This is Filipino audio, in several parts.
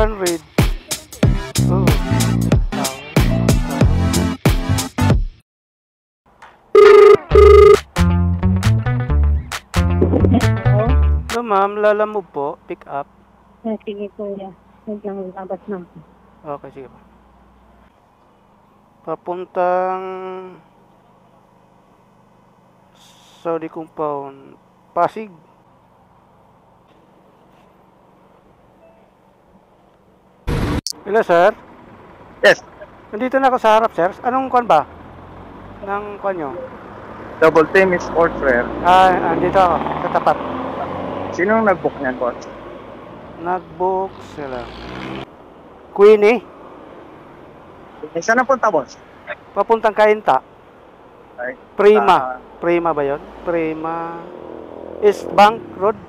One red. Oh. Hello, ma'am. Lalamove po. Pick up. Sige kuya. Huwag lang labas na. Okay, sige po. Papuntang Saudi Compound. Pasig. Hello, sir. Yes, Nandito na ako sa harap, sir. Anong kwan ba? Nang kwan nyo? double team is sportswear. Andito ako. Sa tapat. Sinong nag-book niyan, boss? Nag-book sila. Queenie. Saan na punta, boss? Papuntang Kainta. Ay, Prima. Prima ba yun? Prima. East Bank Road.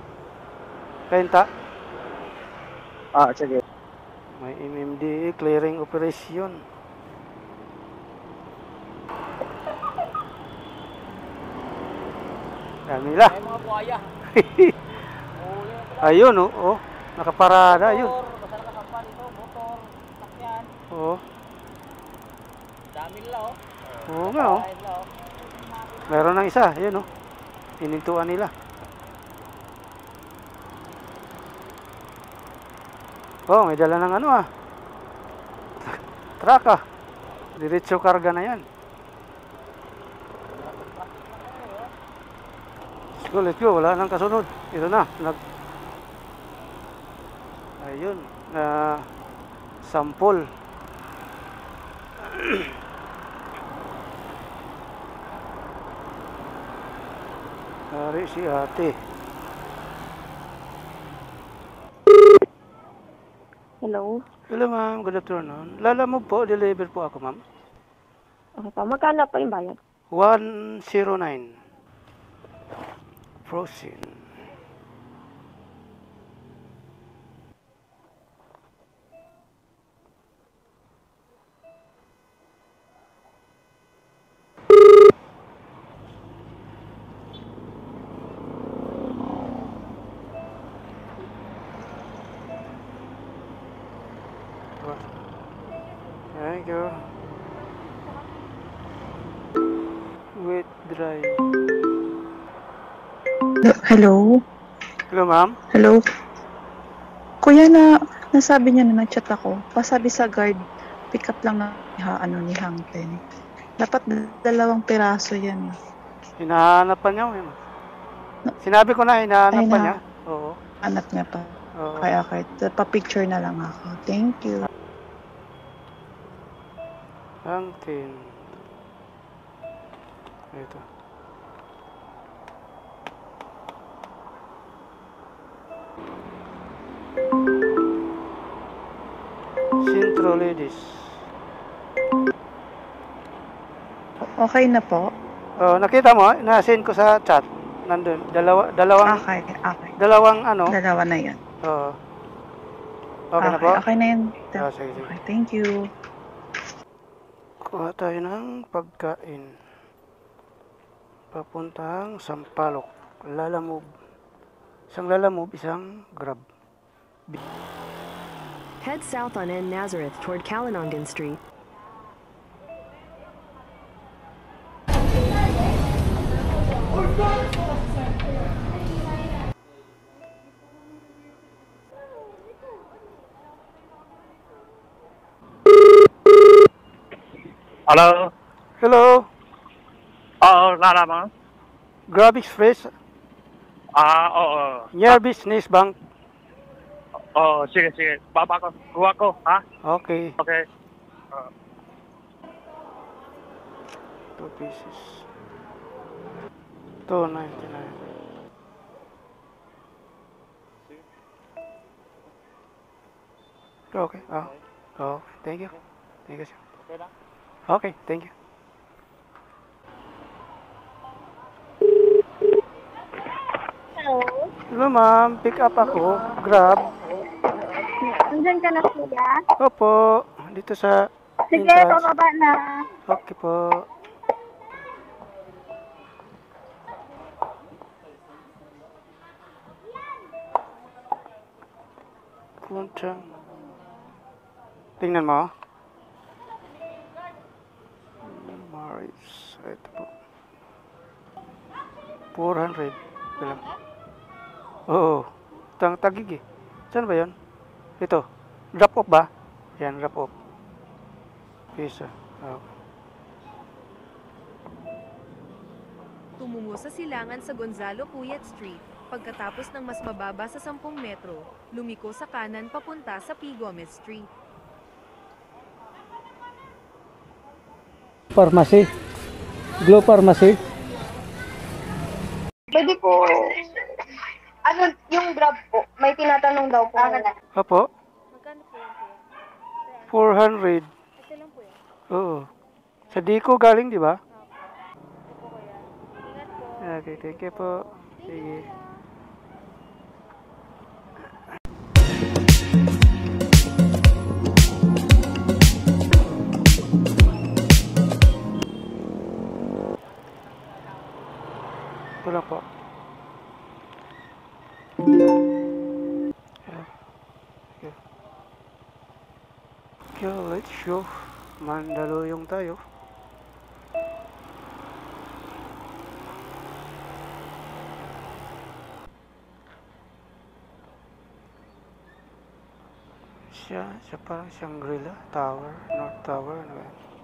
Kainta. Sige. May MMDA clearing operation. Dami nila. May mga buhaya. Ayun, oh. Nakaparada, ayun. Basta nakasampa dito, motor, sakyan. Oo. Dami nila, oh. Oo nga, oh. Dahil nila, oh. Meron ng isa, ayun, oh. Inintuan nila. Oh, may dala ng ano, ah. Truck, ah. Diretso karga na yan. Let's go. Wala nang kasunod. Ito na. Ayun. Sampol. Hari si ate. Hello? Hello, ma'am. Good afternoon. Lalamove po. Deliver po ako, ma'am. Okay pa. Magkano pa yung bayad? 109. Frozen. Thank you. Wet dry. Hello? Hello, ma'am. Hello? Kuya, nasabi niya na nag-chat ako. Pasabi sa guard, pick up lang ni Hangten. Dapat 2 piraso yan. Hinahanap pa niya. Sinabi ko na, hinahanap pa niya. Oo. Hanap niya pa. Oo. Okay. Pa-picture na lang ako. Thank you. Hangten. Ito. Centro Ladies. Okay na po? Oh, nakita mo? Na-send ko sa chat. Nandun. Dalawang Okay. dalawang ano? 2 na yan. Oo. Okay na po? Okay na yan. Sige. Okay, thank you. Kuha tayo ng pagkain. Papuntang Sampaloc. Lalamove. Isang Lalamove, isang Grab. Head south on N Nazareth toward Kalinongan Street. Hello? Hello? Oo, lalaman. Grab Express. Oo. Near Business Bank. Oo, sige. Baba ko. Kuha ko, ha? Okay. Okay. 2 pieces. 2.99. Okay. Oh, thank you. Thank you, sir. Okay lang. Okay, thank you. Hello? Hello, ma'am. Pick up ako. Grab. Nandiyan ka na kuya? Opo. Dito sa Sige, entrance. pababa na. Okay po. Kuntang. Tingnan mo. Maris. Ito po. 400. Bilang. Oo. Tagig eh. Saan ba yun? Ito. Drop off ba? Yan, drop off. Pisa. Okay. Tumungo sa silangan sa Gonzalo Puyat Street. Pagkatapos ng mas mababa sa 10 metro, lumiko sa kanan papunta sa P. Gomez Street. Pharmacy. Glow Pharmacy. Pwede po. Ano, yung Grab po, may tinatanong daw po. Opo. Magkano po yun, kuya? 400. Ito lang po yan. Oo. Sa Dico galing, di ba? Ito po, kuya. Ingat po. Okay, thank you po. Sige. Ito lang po. Okay, let's go. Mandaluyong tayo. Siya parang Shangri-La Tower, North Tower, ano ba yan?